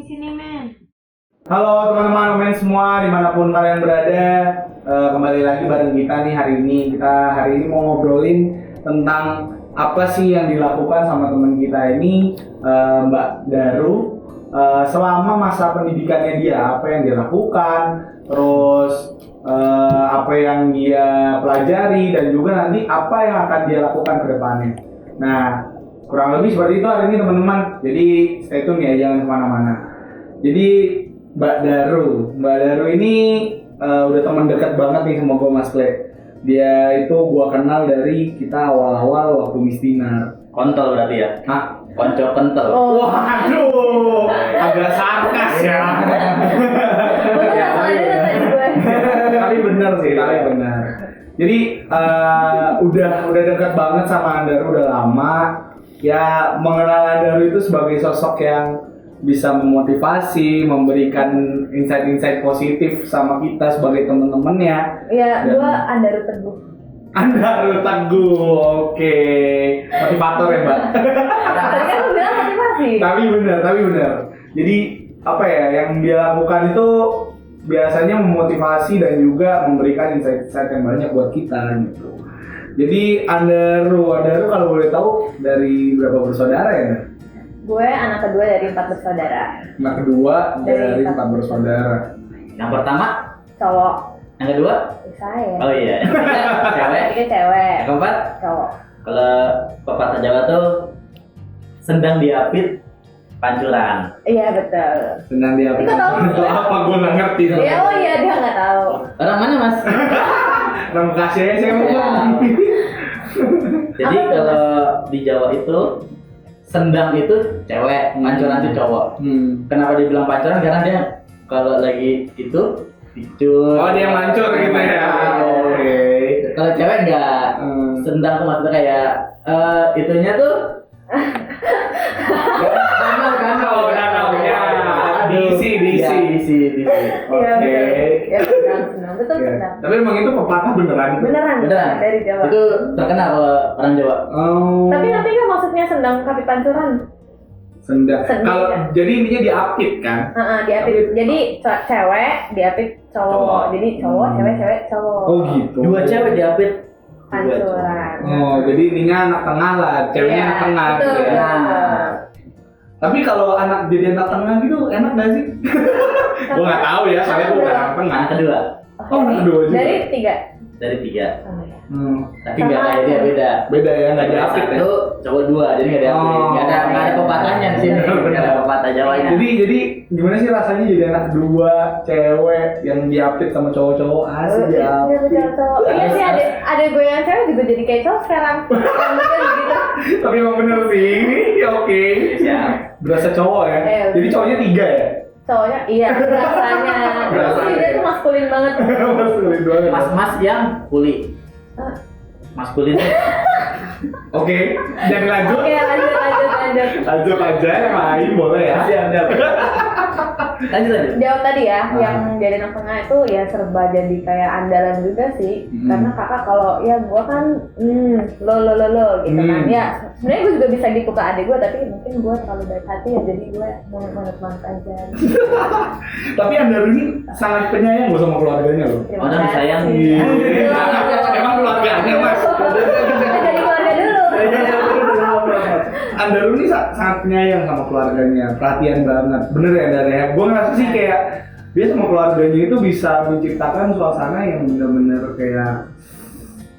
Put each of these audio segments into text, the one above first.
sini men. Halo teman-teman men semua dimanapun kalian berada, kembali lagi bareng kita nih hari ini. Kita hari ini mau ngobrolin tentang apa sih yang dilakukan sama teman kita ini, Mbak Daru, selama masa pendidikannya dia, apa yang dia lakukan, terus apa yang dia pelajari dan juga nanti apa yang akan dia lakukan ke depannya. Nah, kurang lebih seperti itu hari ini teman-teman. Jadi stay tune ya, jangan kemana-mana. Jadi Mbak Daru ini udah teman dekat banget nih sama gue Mas Kle. Dia itu gue kenal dari kita awal-awal waktu Mistinar. Kontol berarti ya? Hah? Konco kental. Waduh, agak sarkas ya. Tapi benar sih, tapi benar. Jadi udah dekat banget sama Andaru udah lama. Ya mengenal Andaru itu sebagai sosok yang bisa memotivasi, memberikan insight-insight positif sama kita sebagai teman-temannya. Iya, gua Andaru Teguh. Andaru Teguh, oke. Motivator ya Mbak. Tadi kan lu bilang motivasi. Tapi benar. Jadi apa ya yang dia lakukan itu biasanya memotivasi dan juga memberikan insight-insight yang banyak buat kita gitu. Jadi Andaru kalau boleh tahu dari berapa bersaudara ya? Gue anak kedua dari 4 bersaudara. Anak kedua dari 4 bersaudara. Yang pertama, Cowok. yang kedua, Saya. oh iya, cewek. Tiga cewek. Yang keempat, Cowok. kalau pepatah Jawa tuh sendang diapit pancuran. Iya betul. Senang dia. Kita tahu. Apa gue nggak ngerti. Iya, oh iya dia nggak tahu. Orang mana mas? Nama kasih aja saya mau. Jadi Apa tuh, kalau di Jawa itu sendang itu cewek, pancuran itu cowok. Kenapa dibilang pancuran? Karena dia kalau lagi itu dicur. Oh dia mancur gitu ya. Oke. Kalau cewek enggak. Sendang tuh maksudnya kayak itunya tuh kanal ya. Diisi. Iya betul. Ya senang. Betul Ya. senang. Tapi emang itu pepatah beneran. Beneran dari Jawa. Itu terkenal kalau orang Jawa. Oh. Tapi nanti nggak maksudnya sendang tapi pancuran. Sendang. Sendang. Kalau jadi ininya diapit kan? Diapit. Jadi cewek diapit cowok. Jadi cowok, cewek, cowok. Oh gitu. Dua cewek diapit. Pancuran. Oh, jadi ininya anak tengah lah, ceweknya Iya, anak tengah. betul, gitu ya. betul. Tapi kalau anak jadi anak tengah gitu enak gak sih? Gua nggak tahu ya, soalnya gua bukan anak tengah. Anak kedua Oh, anak kedua juga. Dari 3. dari 3. Oh, ya. Tapi nggak kayak dia beda. Beda ya, nggak diapit ya. Satu cowok 2, jadi nggak diapit. Oh. Nggak ada pepatahnya di sini. Nggak ada pepatah Jawanya. Jadi gimana sih rasanya jadi anak kedua cewek yang diapit sama cowok-cowok asik Iya, diapit. betul cowok. Iya sih ada gue yang cewek juga jadi kayak cowok sekarang. Rambutnya begitu. Tapi emang bener sih, ya oke. Siap. Berasa cowok ya. Jadi cowoknya 3 ya. Cowoknya iya rasanya. Terus dia tuh maskulin banget. Maskulin banget. Mas-mas yang kuli. Maskulin. Oke, jangan lanjut. Oke, lanjut. Lanjut aja, yang lain boleh ya. Siap. Lanjut. Jawab tadi ya, yang jadi anak tengah itu ya serba jadi kayak andalan juga sih. Karena kakak kalau ya gua kan lo gitu kan. Ya, sebenarnya gue juga bisa gitu ke adik gue, tapi mungkin gue terlalu baik hati ya, jadi gue manut-manut aja. Tapi Andaru ini sangat penyayang loh sama keluarganya loh. Terima Orang kasih. disayang. Emang keluarganya mas. Kita jadi keluarga dulu. Andaru ini sangat penyayang sama keluarganya, perhatian banget. Bener ya Andaru ya? Gue ngerasa sih kayak dia sama keluarganya itu bisa menciptakan suasana yang bener-bener kayak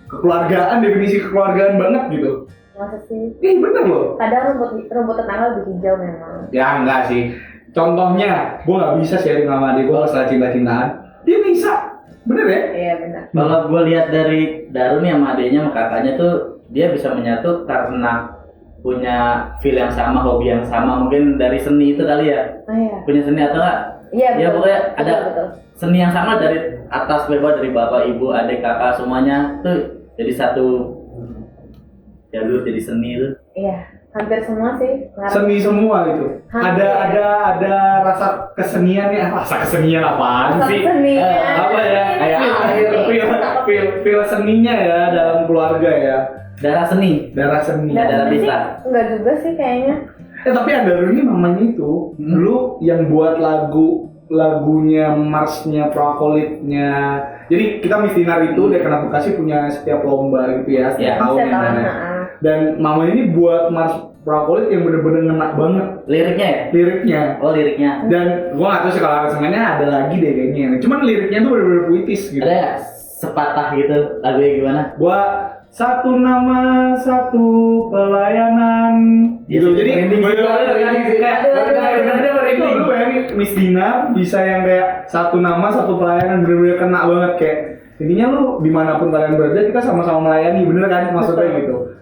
kekeluargaan, definisi kekeluargaan banget gitu. Masa sih? Bener loh. Kadang rumput tetangga lebih hijau memang. Ya enggak sih. Contohnya, gue nggak bisa sharing sama adik gue masalah cinta-cintaan. Dia bisa, bener ya? Iya benar. Kalau gue lihat dari Daru nih sama adenya sama kakaknya tuh dia bisa menyatu karena punya feel yang sama, hobi yang sama, mungkin dari seni itu kali ya. Oh iya. Punya seni atau enggak? Iya betul. Ya pokoknya ada betul. seni yang sama dari atas ke bawah, dari bapak, ibu, adik, kakak semuanya tuh jadi satu jalur jadi seni itu. Iya, hampir semua sih. Seni semua itu. Hampir. Ada rasa kesenian ya. Rasa kesenian apaan sih? Kesenian. Apa ya? Kayak feel seninya ya dalam keluarga ya. Darah seni. Darah seni. Darah sih bisa. enggak juga sih kayaknya. Tapi Andaro ini namanya itu dulu yang buat lagunya Marsnya Prakolit-nya. Jadi kita Mistinar itu Dekana Bekasi punya setiap lomba gitu ya setiap tahun Setiap tahun, ya. Dan Mama ini buat Mars Prakolit yang bener-bener ngena banget Liriknya ya? liriknya. Oh liriknya. Dan gua nggak tahu sih kalau aransemennya ada lagi deh kayaknya. Cuman liriknya tuh bener-bener puitis gitu. Ada ya sepatah gitu lagunya gimana? Gua satu nama satu pelayanan gitu. Jadi itu lu bayangin Miss Dina bisa yang kayak satu nama satu pelayanan bener-bener kena banget kayak intinya lu dimanapun kalian berada kita sama-sama melayani bener kan maksudnya gitu.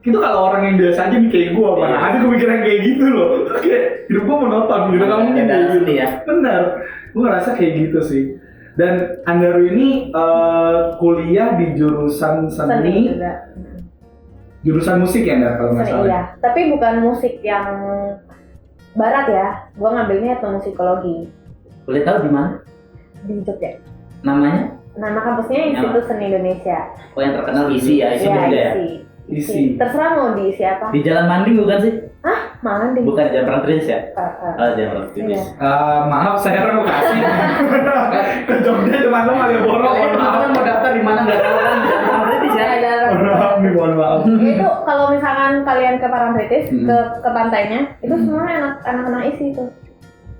Itu kalau orang yang biasa aja nih kayak gua mana ada kepikiran kayak gitu loh. Kayak hidup gua monoton gitu kamu mungkin kayak gitu ya. bener gua ngerasa kayak gitu sih. Dan Andaro ini kuliah di jurusan seni juga. Jurusan musik ya Andar kalau nggak Seni, salah. iya. Tapi bukan musik yang barat ya. Gua ngambilnya etnomusikologi Boleh tahu di mana? di Jogja. Namanya? Nama kampusnya Institut Seni Indonesia. Oh yang terkenal ISI ya, ISI juga ya? Isi. Terserah mau diisi apa. Di Jalan Manding bukan sih? Hah? Mana deh? Bukan Jalan Prantris ya? Oh Jalan Prantris. Iya. Maaf saya relokasi ke Jogja cuma lo Malioboro. Kalian Maaf mau daftar di mana nggak tahu kan? Jalan Prantris ya? Maaf nih mohon maaf. Itu kalau misalkan kalian ke Parangtritis ke pantainya itu semua anak-anak isi tuh.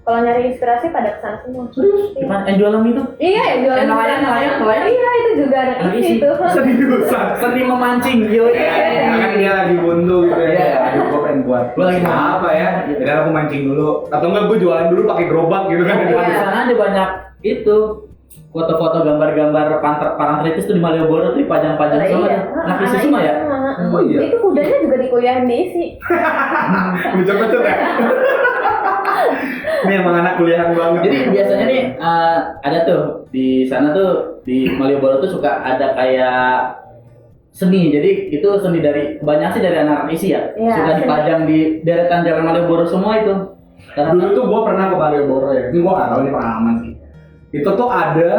Kalau nyari inspirasi pada kesana semua. Gimana? Yang jualan itu? Iya, yang jualan nelayan. Iya, itu juga anak Anak isi isi. tuh. Seriusan. Seni memancing, yo. Kan dia lagi buntu gitu ya. Iya. Aduh gua pengen buat. Gua lagi mau. apa ya? Jadi aku mancing dulu. Atau enggak gua jualan dulu pakai gerobak gitu kan. Iya. Di sana ada banyak itu foto-foto gambar-gambar Parangtritis tuh di Malioboro tuh dipajang-pajang semua. Anak isi semua ya? Oh iya. Itu kudanya juga dikuliahin di isi. Betul-betul ya. Ini emang anak kuliahan banget. Jadi biasanya nih ada tuh di sana tuh di Malioboro tuh suka ada kayak seni. Jadi itu seni dari banyak sih dari anak isi ya. Iya, Suka seni. dipajang di deretan jalan Malioboro semua itu. Dulu tuh gue pernah ke Malioboro ya. Ini gue nggak tahu ini pengalaman sih. Itu tuh ada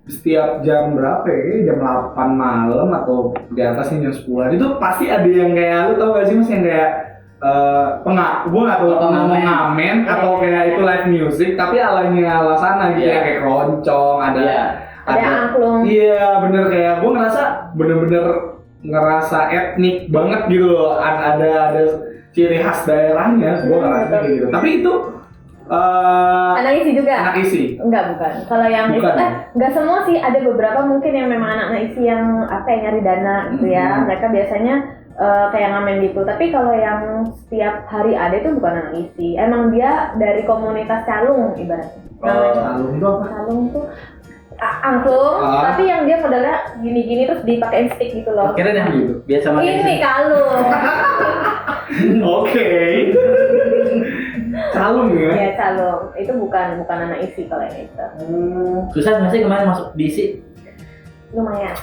setiap jam berapa ya? Jam 8 malam atau di atasnya jam 10. Itu pasti ada yang kayak lu tau gak sih mas yang kayak gue nggak tahu pengamen atau kayak itu live music tapi ala sana gitu ya kayak keroncong ada angklung. Iya bener kayak gue bener-bener ngerasa etnik banget gitu loh ada ciri khas daerahnya gue ngerasa kayak gitu tapi itu Anak isi juga? anak isi Enggak, bukan. Kalau yang Bukan. itu enggak semua sih, ada beberapa mungkin yang memang anak isi yang apa ya nyari dana gitu ya. Mereka biasanya kayak ngamen gitu. Tapi kalau yang setiap hari ada itu bukan anak isi. Emang dia dari komunitas calung ibaratnya. calung itu apa? Calung tuh angklung, tapi yang dia modelnya gini-gini terus dipakein stick gitu loh. Kira yang gitu. Biasa pakai Ini kalung. Oke. Calung ya? Iya, calung. Itu bukan anak isi kalau yang itu. Susah nggak sih kemarin masuk diisi? Lumayan.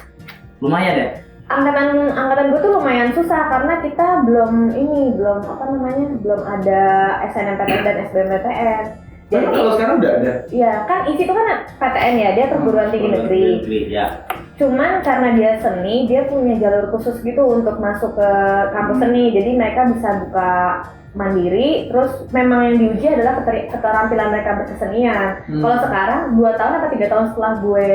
Lumayan ya? Angkatan gue tuh lumayan susah karena kita belum ada SNMPTN dan SBMPTN. Jadi kalau sekarang udah ada. Iya, kan isi itu kan PTN ya, dia perguruan tinggi negeri. Ya. Cuman karena dia seni, dia punya jalur khusus gitu untuk masuk ke kampus seni. Jadi mereka bisa buka mandiri, terus memang yang diuji adalah keterampilan mereka berkesenian. Kalau sekarang 2 tahun atau 3 tahun setelah gue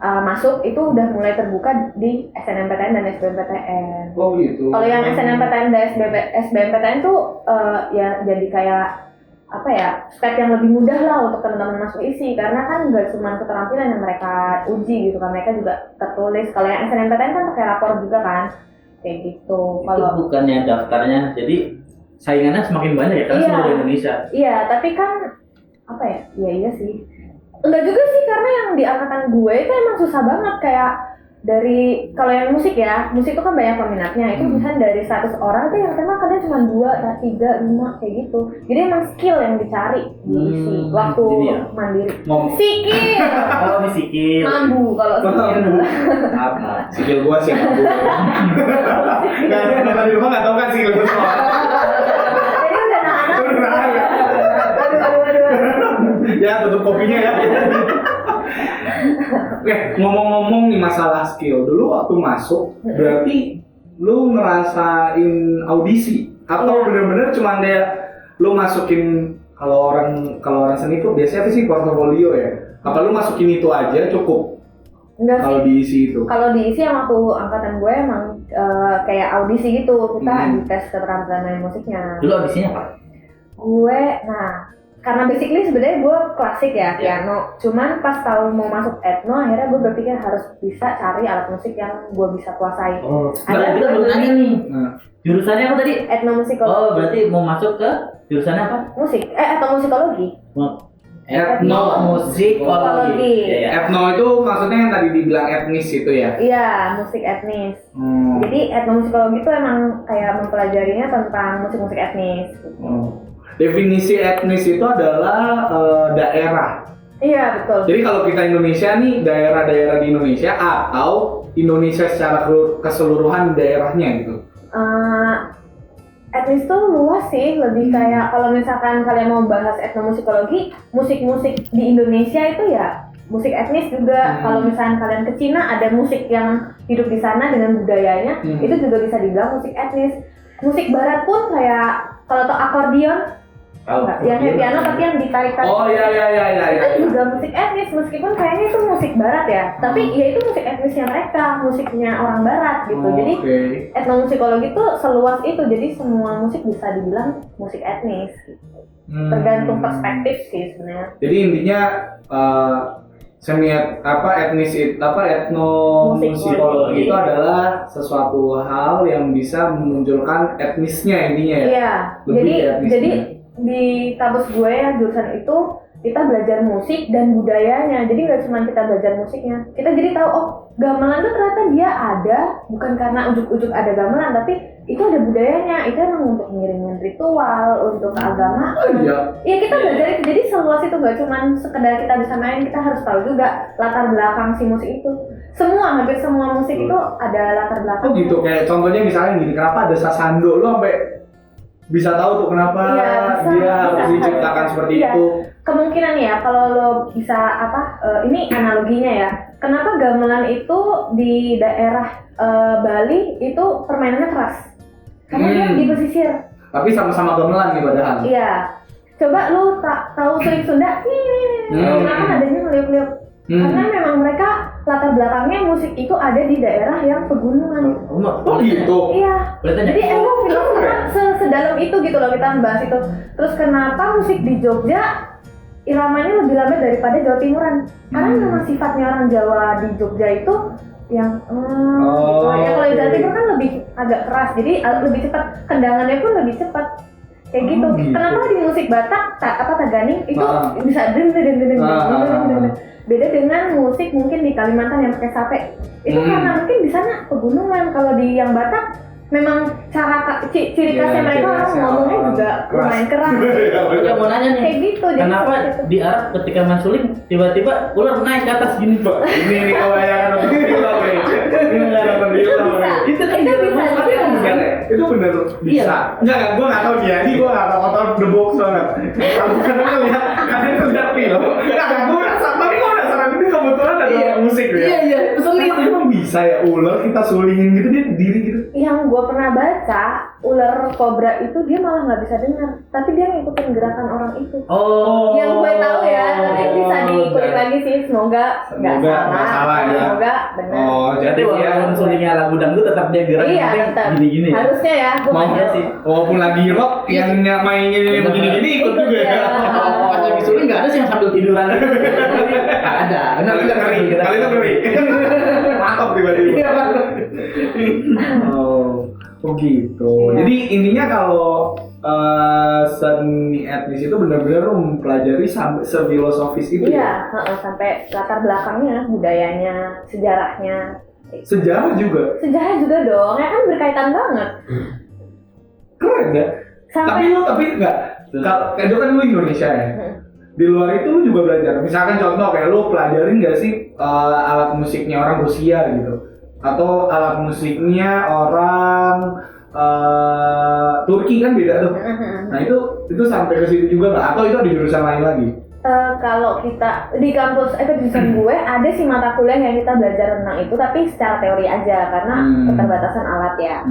masuk itu udah mulai terbuka di SNMPTN dan SBMPTN. Oh gitu. Kalau yang SNMPTN dan SBMPTN tuh ya jadi kayak apa ya, step yang lebih mudah lah untuk teman-teman masuk isi karena kan nggak cuma keterampilan yang mereka uji gitu kan, mereka juga tertulis. Kalau yang SNMPTN kan pakai rapor juga kan, kayak gitu. Itu bukannya daftarnya, jadi saingannya semakin banyak ya karena seluruh Indonesia. Iya, tapi kan apa ya? Iya sih. Enggak juga sih karena yang di angkatan gue itu emang susah banget kayak dari kalau yang musik ya, musik itu kan banyak peminatnya. Itu misalnya dari 100 orang tuh yang tema kadang cuma 2, 3, 5 kayak gitu. Jadi emang skill yang dicari di isi waktu ya? mandiri. Oh, Sikil. ini sikil. Mambu kalau sikil. Maaf. Sikil gua sih mambu. Nah, di rumah nggak tahu kan sikil gua semua. Jadi udah anak-anak. Aduh. Ya tutup kopinya ya. Oke, ngomong-ngomong nih masalah skill, dulu waktu masuk berarti lu ngerasain audisi Atau Iya. bener-bener cuma kayak lu masukin kalau orang seni tuh biasanya apa sih portofolio ya? Apa lu masukin itu aja cukup Enggak sih. kalau diisi itu? Kalau diisi yang waktu angkatan gue emang kayak audisi gitu, kita dites keterampilan main musiknya. Dulu audisinya apa? Gue, karena basically sebenarnya gue klasik ya, piano. Cuman pas tahu mau masuk etno, akhirnya gue berpikir harus bisa cari alat musik yang gue bisa kuasai. Nah, kita belum nanya nih. Jurusannya apa tadi? Etnomusikologi. Oh, berarti mau masuk ke jurusannya apa? Musik, etnomusikologi. Etnomusikologi. Ya. Etno itu maksudnya yang tadi dibilang etnis itu ya? Iya, musik etnis. Jadi etnomusikologi itu emang kayak mempelajarinya tentang musik-musik etnis. Definisi etnis itu adalah daerah. Iya, betul. Jadi kalau kita Indonesia nih, daerah-daerah di Indonesia atau Indonesia secara keseluruhan daerahnya gitu. Etnis tuh luas sih, lebih kayak kalau misalkan kalian mau bahas etnomusikologi, musik-musik di Indonesia itu ya musik etnis juga. Kalau misalkan kalian ke Cina, ada musik yang hidup di sana dengan budayanya, itu juga bisa dibilang musik etnis. Musik barat pun kayak kalau tau akordion, yang kayak piano tapi yang ditarik-tarik. Oh iya. Itu juga musik etnis, meskipun kayaknya itu musik barat ya, tapi ya itu musik etnisnya mereka, musiknya orang barat gitu. Jadi etnomusikologi itu seluas itu, jadi semua musik bisa dibilang musik etnis gitu. Tergantung perspektif sih sebenarnya. Jadi intinya etnomusikologi itu adalah sesuatu hal yang bisa memunculkan etnisnya intinya ya. Iya. Lebih Jadi di kampus gue ya jurusan itu kita belajar musik dan budayanya. Jadi nggak cuma kita belajar musiknya, kita jadi tahu gamelan tuh ternyata dia ada bukan karena ujuk-ujuk ada gamelan, tapi itu ada budayanya. Itu emang untuk ngiringin ritual, untuk keagamaan. Iya, kita belajar itu. Jadi seluas itu, nggak cuma sekedar kita bisa main, kita harus tahu juga latar belakang si musik itu. Hampir semua musik itu ada latar belakang. Oh gitu, kayak contohnya misalnya gini, kenapa ada sasando, lu sampai bisa tahu tuh kenapa dia harus diciptakan seperti itu. Kemungkinan ya, kalau lo bisa ini analoginya ya, kenapa gamelan itu di daerah Bali itu permainannya keras? Karena dia di pesisir. Tapi sama-sama gamelan nih padahal. Iya. Coba lu tahu seling Sunda? Kenapa adanya meliuk-liuk? Karena memang mereka latar belakangnya musik itu ada di daerah yang pegunungan. Oh gitu. Iya. Jadi emang filmnya sedalam itu gitu loh kita membahas itu. Terus kenapa musik di Jogja iramanya lebih lambat daripada Jawa Timuran? Karena memang sifatnya orang Jawa di Jogja itu yang ya kalau di Jawa Timur kan lebih agak keras, jadi lebih cepat, kendangannya pun lebih cepat. Kayak gitu. Kenapa di musik Batak Taganing itu bisa deng. Beda dengan musik mungkin di Kalimantan yang pakai sape. Itu karena mungkin di sana pegunungan. Kalau di yang Batak memang cara ciri khasnya mereka orang ngomongnya juga lumayan keras. Ya mau nanya nih. Kayak gitu. Kenapa di Arab ketika mensuling tiba-tiba ular naik ke atas gini, Pak? Ini kebanyakan nonton film nih. Ini nggak nonton film. Itu kan bisa. Itu bener bisa. Enggak, gue nggak tahu dia. Gue nggak tahu nonton The Box banget. Kamu kan lihat film. Nggak, gue penasaran ini kebetulan ada musik ya. Iya. Sulit. Emang bisa ya ular kita sulingin gitu dia berdiri gitu. Yang gue pernah baca, ular kobra itu dia malah nggak bisa dengar, tapi dia ngikutin gerakan orang itu. Yang gue tahu ya, nanti bisa diikutin lagi sih, semoga nggak salah ya. Semoga benar. Jadi walaupun sulingnya lagu dangdut tetap dia gerak tetap. gini-gini. Harusnya ya, gue mau sih. Walaupun lagi rock yang mainnya begini-gini ikut juga ya. Pas lagi suling nggak ada sih yang sambil tiduran. Nggak ada. Kali itu ngeri. Mantap tiba-tiba. Oh gitu. Jadi intinya kalau seni etnis itu benar-benar mempelajari sampai sefilosofis itu. Iya, sampai latar belakangnya, budayanya, sejarahnya. Sejarah juga. Sejarah juga dong, ya kan berkaitan banget. Keren ya. Tapi enggak. Kalau itu kan lu Indonesia ya. Di luar itu lu juga belajar. Misalkan contoh kayak lu pelajarin nggak sih alat musiknya orang Rusia gitu, atau alat musiknya orang Turki kan beda tuh. Nah itu sampai ke situ juga nggak? Atau itu ada jurusan lain lagi? Kalau kita di kampus jurusan gue ada sih mata kuliah yang kita belajar tentang itu, tapi secara teori aja karena keterbatasan alat ya.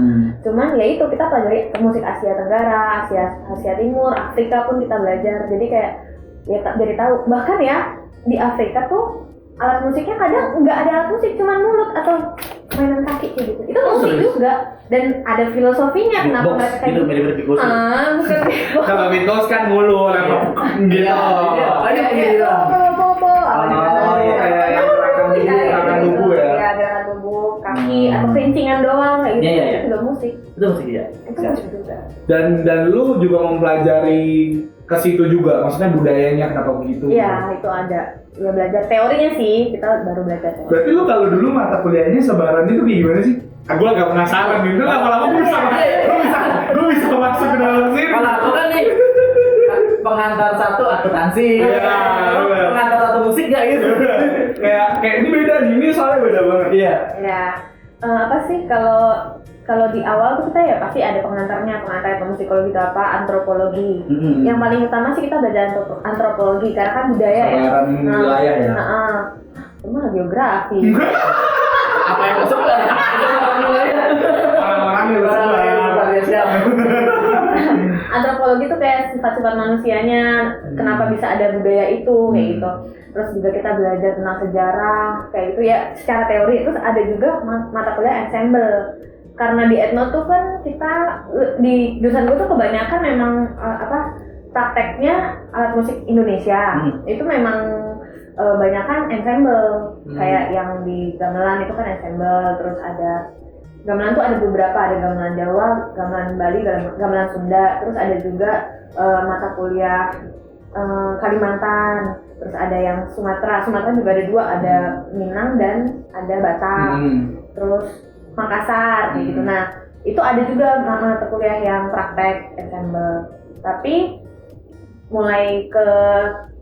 Cuman ya itu kita pelajari musik Asia Tenggara, Asia Timur, Afrika pun kita belajar. Jadi kayak ya jadi tahu. Bahkan ya di Afrika tuh alat musiknya kadang nggak ada alat musik, cuman mulut atau mainan kaki kayak gitu. Itu musik juga dan ada filosofinya kenapa mereka kayak gitu. Mirip-mirip Beatles. Bukan Kalau Beatles kan mulut gitu. Ada gitu. Kayak gerakan tubuh ya. Ya, gerakan tubuh, kaki atau kerincingan doang kayak gitu. Iya. Itu juga musik. Itu musik ya. Itu musik juga. Dan lu juga mempelajari ke situ juga, maksudnya budayanya kenapa begitu? Iya, itu ada. Ya belajar teorinya sih, kita baru belajar teori. Berarti lu kalau dulu mata kuliahnya sebaran itu kayak gimana sih? Gue agak penasaran gitu, lama-lama gue bisa masuk ke dalam sini. Kalau aku kan nih pengantar satu akuntansi, pengantar satu musik gak gitu. kayak ini beda ini soalnya beda banget. Iya. Ya, apa sih kalau di awal tuh kita ya pasti ada pengantar psikologi itu apa, antropologi. Yang paling utama sih kita belajar antropologi karena kan budaya ya. Sebaran wilayah ya. Cuma geografi. Apa yang masuk lah? Orang-orang yang siapa? Antropologi itu kayak sifat-sifat manusianya, kenapa bisa ada budaya itu kayak gitu. Terus juga kita belajar tentang sejarah kayak gitu ya secara teori. Terus ada juga mata kuliah ensemble. Karena di etno tuh kan kita di jurusan gue tuh kebanyakan memang prakteknya alat musik Indonesia. Itu memang banyakan ensemble. Kayak yang di gamelan itu kan ensemble, terus ada gamelan tuh ada beberapa, ada gamelan Jawa, gamelan Bali, gamelan Sunda, terus ada juga mata kuliah Kalimantan, terus ada yang Sumatera juga ada dua, ada Minang dan ada Batak, terus Makassar kayak gitu. Nah itu ada juga mata kuliah yang praktek ensemble, tapi mulai ke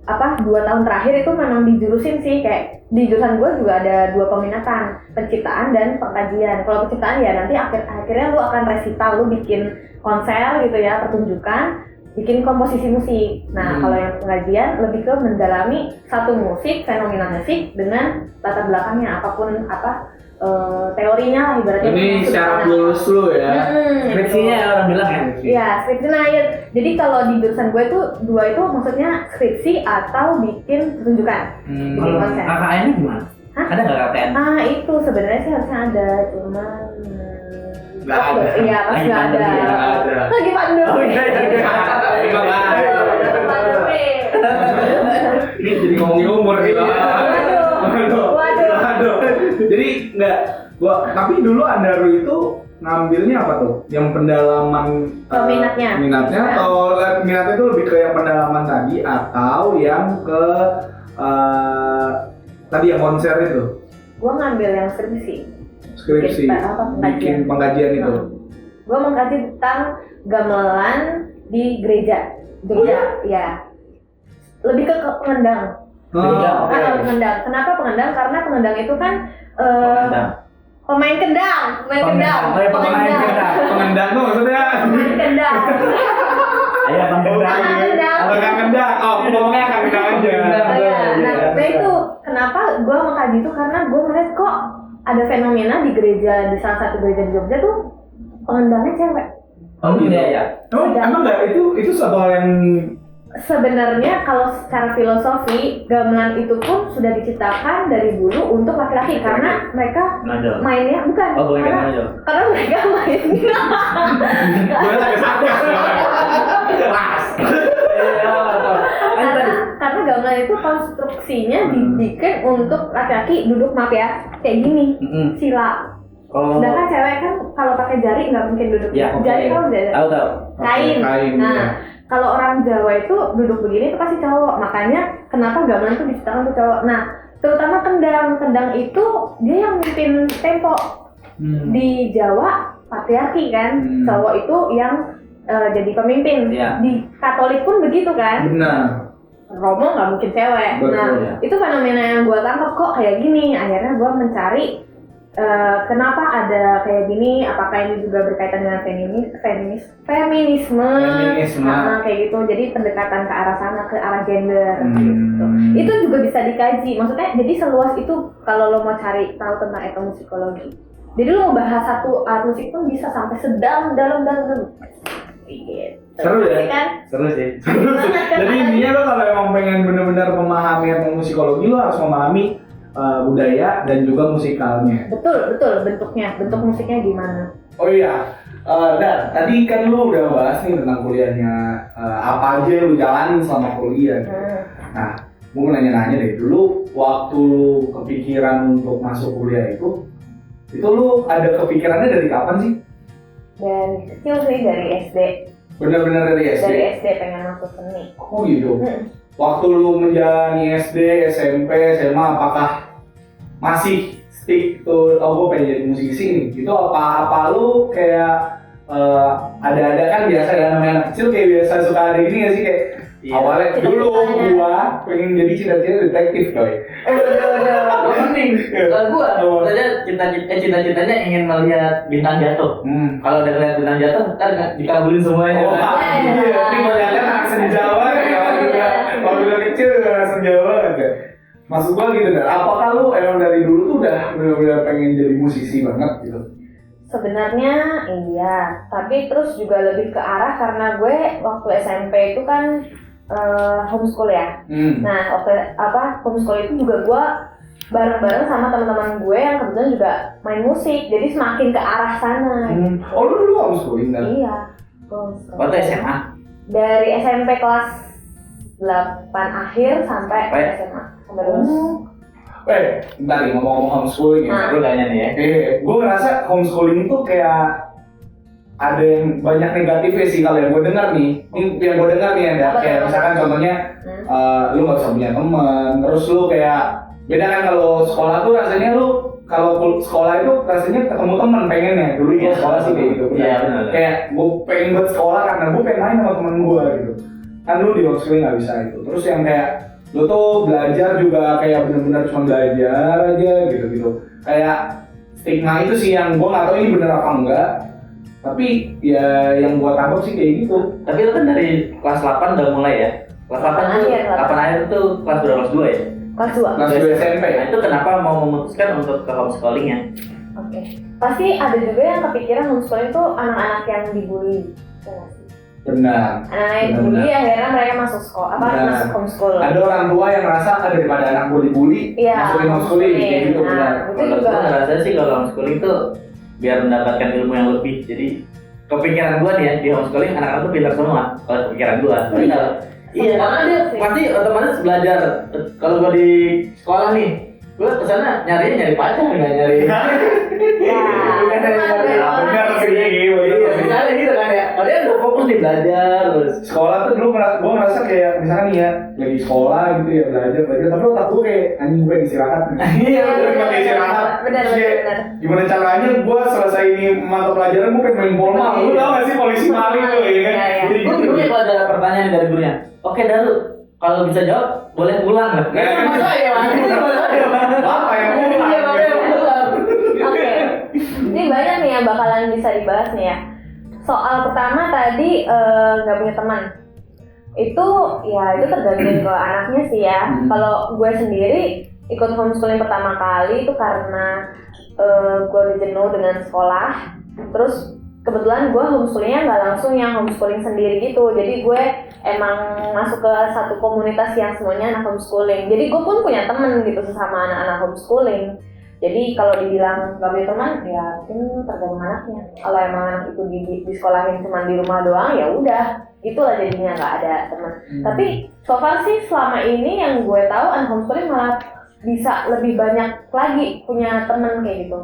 2 tahun terakhir itu memang dijurusin sih, kayak di jurusan gue juga ada 2 peminatan, penciptaan dan pengkajian. Kalau penciptaan ya nanti akhirnya lu akan resital, lu bikin konser gitu ya, pertunjukan, bikin komposisi musik. Nah kalau yang pengajian lebih ke mendalami satu musik, fenomena musik dengan latar belakangnya apapun teorinya lah ibaratnya. Ini syarat lulus lu ya. Skripsinya ya orang bilang ya. Iya, skripsi. Nah ya, jadi kalau di jurusan gue tuh 2 itu maksudnya skripsi atau bikin pertunjukan. Bikin konser. KKN-nya gimana? Hah? Ada nggak KKN? Itu sebenarnya sih harusnya ada, cuman Nggak ada. Iya, pas nggak ada. Lagi pandemi. Ini jadi ngomongin umur gitu. Waduh. Jadi tapi dulu Andaru itu ngambilnya apa tuh? Yang pendalaman minatnya atau minatnya itu lebih ke yang pendalaman tadi atau yang ke tadi yang konser itu? Gua ngambil yang skripsi. Bikin pengkajian itu. Gua mengkaji tentang gamelan di gereja ya. Lebih ke pengendang. Pengendang. Kenapa pengendang? Karena pengendang itu kan pemain kendang. Pengendang tuh maksudnya? Pemain kendang. Ayo kendang. Ngomongnya akan kendang aja. Nah itu kenapa gue mengkaji itu karena gue ngeliat kok ada fenomena di gereja, di salah satu gereja di Jogja tuh pengendangnya cewek. Oh iya ya. Emang nggak itu suatu hal yang sebenarnya kalau secara filosofi gamelan itu pun sudah diciptakan dari dulu untuk laki-laki karena mereka mainnya bukan karena mereka main karena gamelan itu konstruksinya dibikin untuk laki-laki duduk kayak gini sila. Sedangkan cewek kan kalau pakai jari nggak mungkin duduk. Jari tahu nggak? Tahu. Kain. Nah, kalau orang Jawa itu duduk begini itu pasti cowok. Makanya kenapa gamelan itu diciptakan untuk cowok. Nah, terutama kendang itu dia yang mimpin tempo. Di Jawa patriarki kan, cowok itu yang jadi pemimpin. Di Katolik pun begitu kan. Benar. Romo nggak mungkin cewek. Betul, itu fenomena yang gue tangkap kok kayak gini. Akhirnya gue mencari kenapa ada kayak gini, apakah ini juga berkaitan dengan feminisme. Kayak gitu, jadi pendekatan ke arah sana, ke arah gender gitu. Itu juga bisa dikaji, maksudnya jadi seluas itu kalau lo mau cari tahu tentang etnomusikologi. Jadi lo mau bahas satu alat musik pun bisa sampai dalam gitu. Seru ya? Kan? Seru sih. Jadi intinya lo kalau emang pengen benar-benar memahami etnomusikologi, lo harus memahami budaya dan juga musikalnya. Betul, bentuk musiknya gimana? Oh iya, Dan tadi kan lu udah bahas nih tentang kuliahnya, apa aja yang lu jalanin selama kuliah. Nah, gue mau nanya-nanya deh, dulu waktu lu kepikiran untuk masuk kuliah itu lu ada kepikirannya dari kapan sih? Dari kecil sih, dari SD. Benar-benar dari SD? Dari SD pengen masuk seni. Oh gitu? Waktu lu menjalani SD, SMP, SMA, apakah masih stick tuh, oh gue pengen jadi musisi nih? Itu apa lu kayak ada kan biasa ya, namanya anak kecil kayak biasa suka ada gini gak sih kayak awalnya dulu gua pengen jadi cita-cita detektif coy. Udah penting. Kalau gua saja cita-citanya ingin melihat bintang jatuh. Kalau udah lihat bintang jatuh, ntar dikabulin semuanya. Oh iya, ini melihatnya anak senjawa ya. Kalau udah kecil anak senjawa kan. Maksud gua gitu kan. Apakah lu emang dari dulu tuh udah benar-benar pengen jadi musisi banget gitu? Sebenarnya iya, tapi terus juga lebih ke arah karena gue waktu SMP itu kan homeschool ya. Nah, waktu homeschool itu juga gue bareng-bareng sama teman-teman gue yang kebetulan juga main musik, jadi semakin ke arah sana. Oh lu dulu homeschooling kan? Iya. Waktu SMA? Dari SMP kelas 8 akhir sampai SMA. Sampai lulus. Bentar nih ngomong-ngomong homeschooling ya. Seru kayaknya nih ya. Gue ngerasa homeschooling itu kayak ada yang banyak negatifnya sih kalau yang gue dengar nih. Ini yang gue dengar nih ya, kayak misalkan contohnya lu nggak bisa punya teman, terus lu kayak beda kan kalau sekolah tuh rasanya lu kalau sekolah itu rasanya ketemu teman pengennya dulu ya sekolah sih kayak gitu. Iya benar. Kayak gue pengen buat sekolah karena gue pengen main sama teman gue gitu. Kan lu di homeschooling nggak bisa itu. Terus yang kayak lu tuh belajar juga kayak benar-benar cuma belajar aja gitu-gitu. Kayak stigma itu sih yang gue nggak tahu ini benar apa enggak. Tapi ya yang gue tangkap sih kayak gitu. Tapi itu kan dari kelas 8 udah mulai ya. Kelas 8 tuh 8 akhir tuh kelas berapa? Kelas 2 ya? Kelas 2. Kelas 2 SMP. Nah itu kenapa mau memutuskan untuk ke homeschoolingnya? Oke. Pasti ada juga yang kepikiran homeschooling itu anak-anak yang dibully. Benar. Anak-anak yang dibully akhirnya mereka masuk sekolah, masuk homeschool. Ada orang tua yang merasa daripada anak bully-bully, masukin homeschooling kayak gitu. Nah, kalau gue ngerasa sih kalau homeschooling itu biar mendapatkan ilmu yang lebih. Jadi kepikiran gue nih ya, di homeschooling anak-anak tuh pintar semua. Kalau kepikiran gue. Tapi kalau iya, karena dia pasti otomatis belajar. Kalau gue di sekolah nih, gue kesana nyari pacar, nggak nyari. Benar sih gitu. Misalnya gitu kan ya, padahal udah fokus nih belajar terus. Sekolah tuh dulu gue ngerasa kayak misalkan nih ya, lagi sekolah gitu ya belajar, tapi otak gue kayak anjing gue istirahat. Iya, gue istirahat. Benar. Gimana caranya gue selesai ini mata pelajaran gue pengen main bola. Lu tau gak sih polisi maling tuh ya kan? Jadi gue kalau ada pertanyaan dari gurunya, oke Daru, kalau bisa jawab boleh pulang nggak? Masa ya mas? Apa yang pulang? Oke. Ini banyak nih yang bakalan bisa dibahas nih ya. Soal pertama tadi nggak punya teman. Itu tergantung ke anaknya sih ya. Kalau gue sendiri ikut homeschooling pertama kali itu karena gue udah jenuh dengan sekolah. Terus kebetulan gue homeschoolingnya nggak langsung yang homeschooling sendiri gitu. Jadi gue emang masuk ke satu komunitas yang semuanya anak homeschooling. Jadi gue pun punya temen gitu sesama anak-anak homeschooling. Jadi kalau dibilang gak punya teman, ya mungkin tergantung anaknya. Kalau emang anak itu di sekolahin cuma di rumah doang, ya udah, itulah jadinya nggak ada teman. Tapi so far sih selama ini yang gue tahu anak homeschooling malah bisa lebih banyak lagi punya teman kayak gitu.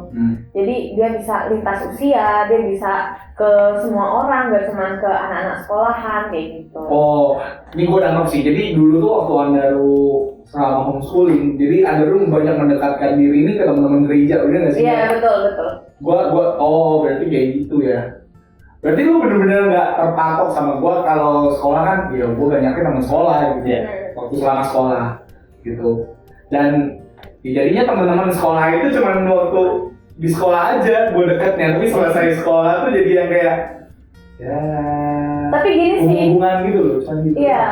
Jadi dia bisa lintas usia, dia bisa ke semua orang, gak cuma ke anak-anak sekolahan kayak gitu. Oh, ini gue nangkep sih. Jadi dulu tuh waktu Andaru selama homeschooling, jadi Andaru banyak mendekatkan diri ini ke teman-teman gereja, udah nggak sih? Iya betul. Berarti kayak gitu ya. Berarti lu bener-bener nggak terpatok sama gue kalau sekolah kan, ya gue banyaknya teman sekolah gitu ya. Waktu selama sekolah gitu. Dan jadinya teman-teman sekolah itu cuma waktu di sekolah aja gue deketnya, tapi selesai sekolah tuh jadi yang kayak ya tapi gini sih, hubungan gitu loh, cuman gitu. Iya,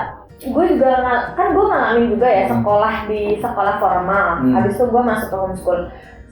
gue juga kan gue ngalamin juga ya sekolah di sekolah formal. Habis itu gue masuk ke homeschool.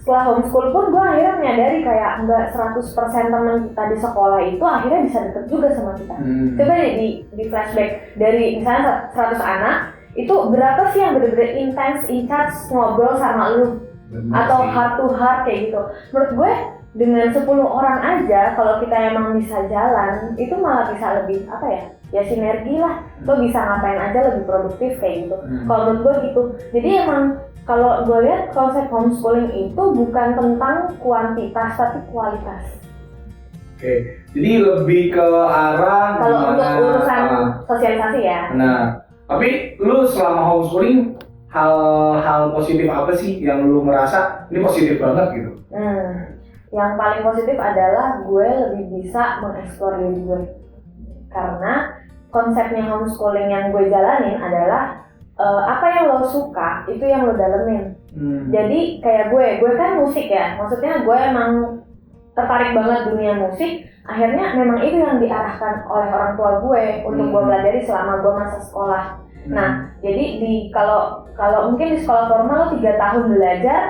Setelah homeschool pun gue akhirnya menyadari kayak nggak 100% teman kita di sekolah itu akhirnya bisa deket juga sama kita. Coba deh di flashback dari misalnya 100 anak, itu berapa sih yang bener-bener intens, in charge ngobrol sama lu? Atau heart to heart kayak gitu. Menurut gue dengan 10 orang aja kalau kita emang bisa jalan itu malah bisa lebih apa ya sinergi lah, lo bisa ngapain aja lebih produktif kayak gitu. Kalau menurut gue gitu. Jadi emang kalau gue lihat konsep homeschooling itu bukan tentang kuantitas tapi kualitas. Oke, jadi lebih ke arah kalau untuk urusan sosialisasi ya. Nah, tapi lu selama homeschooling hal positif apa sih yang lu merasa ini positif banget gitu? Yang paling positif adalah gue lebih bisa mengeksplor diri gue. Karena konsepnya homeschooling yang gue jalanin adalah apa yang lo suka itu yang lo dalemin. Jadi kayak gue kan musik ya, maksudnya gue emang tertarik banget dunia musik. Akhirnya memang itu yang diarahkan oleh orang tua gue untuk gue pelajari selama gue masa sekolah. Nah, jadi kalau mungkin di sekolah formal lo 3 tahun belajar,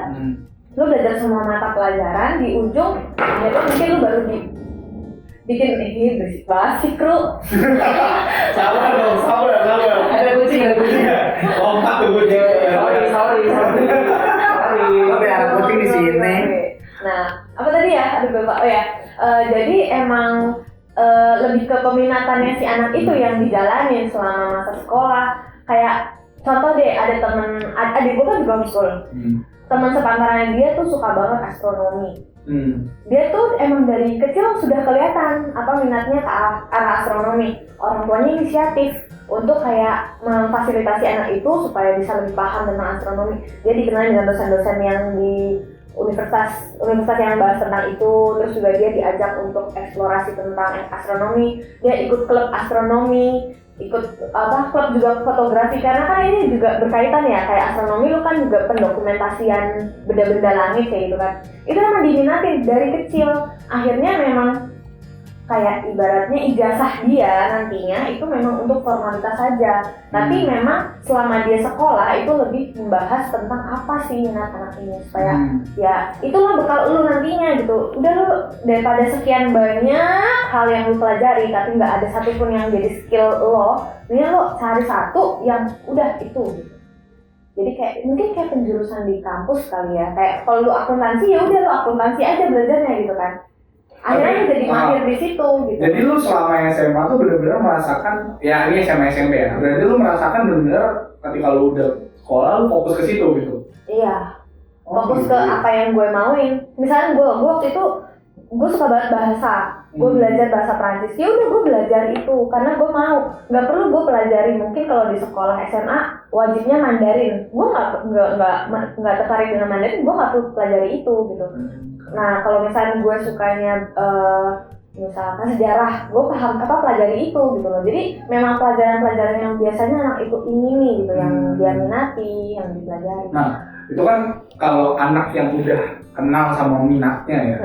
lo belajar semua mata pelajaran, di ujung akhirnya mungkin lo baru bikin ini berisik banget sih kru. Sabar. Ada kucing. Lompat tuh kucing. Sorry. Tapi ada kucing di sini. Nah, apa tadi ya? Aduh lupa. Jadi emang lebih ke peminatannya si anak itu yang dijalanin selama masa sekolah. Kayak contoh deh, ada temen adik gue kan juga homeschool. Teman sepantarannya dia tuh suka banget astronomi. Dia tuh emang dari kecil sudah kelihatan apa minatnya ke arah astronomi. Orang tuanya inisiatif untuk kayak memfasilitasi anak itu supaya bisa lebih paham tentang astronomi. Dia dikenal dengan dosen-dosen yang di universitas yang bahas tentang itu. Terus juga dia diajak untuk eksplorasi tentang astronomi. Dia ikut klub astronomi, ikut klub juga fotografi, karena kan ini juga berkaitan ya, kayak astronomi lu kan juga pendokumentasian benda-benda langit kayak gitu kan. Itu emang diminatin dari kecil. Akhirnya memang kayak ibaratnya ijazah dia nantinya itu memang untuk formalitas saja. Tapi memang selama dia sekolah itu lebih membahas tentang apa sih minat anak ini, supaya ya itulah bekal lu nantinya gitu. Udah lu daripada sekian banyak hal yang lu pelajari tapi nggak ada satupun yang jadi skill lo, ini lo cari satu yang udah itu gitu. Jadi kayak mungkin kayak penjurusan di kampus kali ya, kayak kalau lu akuntansi ya udah lu akuntansi aja belajarnya gitu kan. Akhirnya jadi mahir di situ gitu. Jadi lu selama SMA tuh benar-benar merasakan, ya ini SMA SMP ya. Berarti lu merasakan benar-benar ketika lu udah sekolah lu fokus ke situ gitu. Iya. Fokus ke apa yang gue mauin. Misalnya gue waktu itu gue suka banget bahasa. Gue belajar bahasa Prancis. Ya udah gue belajar itu karena gue mau. Gak perlu gue pelajari. Mungkin kalau di sekolah SMA wajibnya Mandarin. Gue nggak tertarik dengan Mandarin. Gue nggak perlu pelajari itu gitu. Nah, kalau misalnya gue sukanya misalkan sejarah, gue paham pelajari itu gitu loh. Jadi memang pelajaran-pelajaran yang biasanya anak itu ingini gitu, yang dia minati, yang dipelajari. Nah, itu kan kalau anak yang udah kenal sama minatnya ya.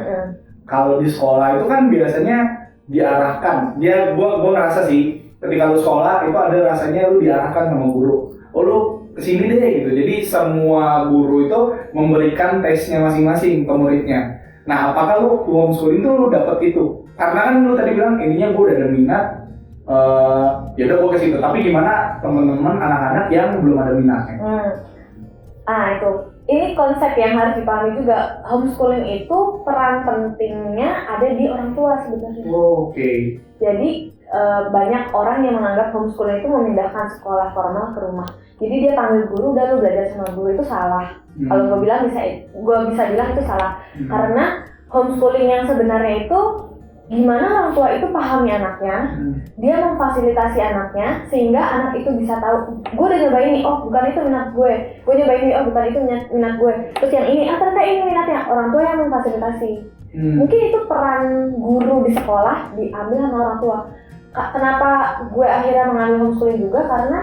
Kalau di sekolah itu kan biasanya diarahkan. Gue ngerasa sih ketika lu sekolah itu ada rasanya lu diarahkan sama guru. Oh lu kesini deh gitu. Jadi semua guru itu memberikan tesnya masing-masing ke muridnya. Nah, apakah lu homeschooling tuh lu dapet itu? Karena kan lu tadi bilang ininya gue udah ada minat, ya udah gue ke situ. Tapi gimana teman-teman anak-anak yang belum ada minatnya? Itu. Ini konsep yang harus dipahami juga. Homeschooling itu peran pentingnya ada di orang tua sebenarnya. Oke. Jadi banyak orang yang menganggap homeschooling itu memindahkan sekolah formal ke rumah. Jadi dia panggil guru, udah lu belajar sama guru, itu salah. Kalau gue bisa bilang itu salah. Karena homeschooling yang sebenarnya itu gimana orang tua itu pahami anaknya, dia memfasilitasi anaknya sehingga anak itu bisa tahu, gue udah nyobain nih, oh bukan itu minat gue nyobain nih, oh bukan itu minat gue. Terus yang ini, ternyata ini minatnya, orang tua yang memfasilitasi. Mungkin itu peran guru di sekolah diambil sama orang tua. Kenapa gue akhirnya mengambil homeschooling juga, karena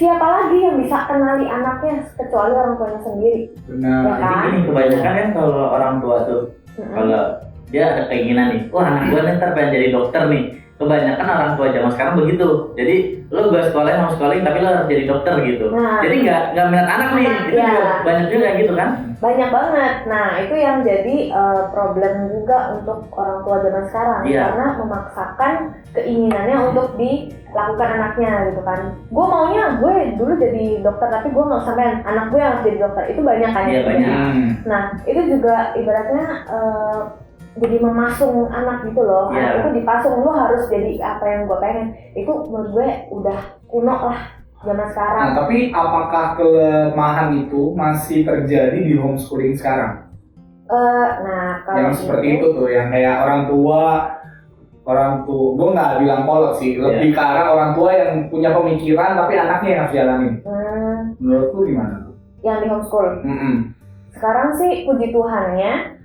siapa lagi yang bisa kenali anaknya kecuali orang tuanya sendiri. Benar. Ya. Jadi gini, kebanyakan kan kalau orang tua tuh kalau dia ada keinginan nih, wah anak gue ntar pengen jadi dokter nih. Kebanyakan orang tua zaman sekarang begitu. Jadi lo gak sekolahnya mau sekolahin tapi lo harus jadi dokter gitu. Nah, jadi nggak minat anak nih. Itu ya. juga banyak juga kayak gitu kan. Banyak banget. Nah, itu yang jadi problem juga untuk orang tua zaman sekarang. Iya. Karena memaksakan keinginannya untuk dilakukan anaknya gitu kan. Gue maunya gue dulu jadi dokter, tapi gue nggak sampai anak gue harus jadi dokter. Itu banyak kan. Iya, banyak. Nah, itu juga ibaratnya jadi memasung anak gitu loh. Iya. Anak itu dipasung, lu harus jadi apa yang gue pengen. Itu menurut gue udah kuno lah zaman sekarang. Nah, tapi apakah kelemahan itu masih terjadi di homeschooling sekarang? Nah, kalau Yang seperti itu tuh, yang kayak orang tua, gue nggak bilang kolot sih, lebih ke arah orang tua yang punya pemikiran tapi anaknya yang harus jalanin. Menurut lu gimana tuh? Yang di homeschool. Sekarang sih puji Tuhannya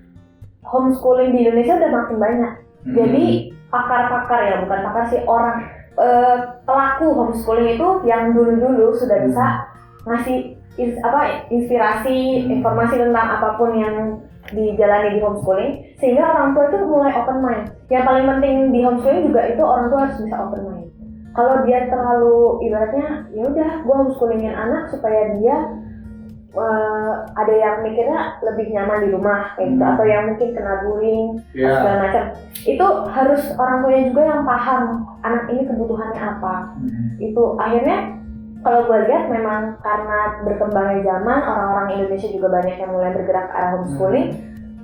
homeschooling di Indonesia udah makin banyak. Jadi pakar-pakar ya, bukan pakar sih, orang pelaku homeschooling itu yang dulu-dulu sudah bisa ngasih inspirasi, informasi tentang apapun yang dijalani di homeschooling, sehingga orang tua itu mulai open mind. Yang paling penting di homeschooling juga itu orang tua harus bisa open mind. Kalau dia terlalu ibaratnya ya udah gue homeschoolingin anak supaya dia ada yang mikirnya lebih nyaman di rumah kayak gitu, atau yang mungkin kena bullying segala macam, itu harus orang tuanya juga yang paham anak ini kebutuhannya apa. Itu akhirnya kalau gue lihat memang karena berkembangnya zaman, orang-orang Indonesia juga banyak yang mulai bergerak ke arah homeschooling,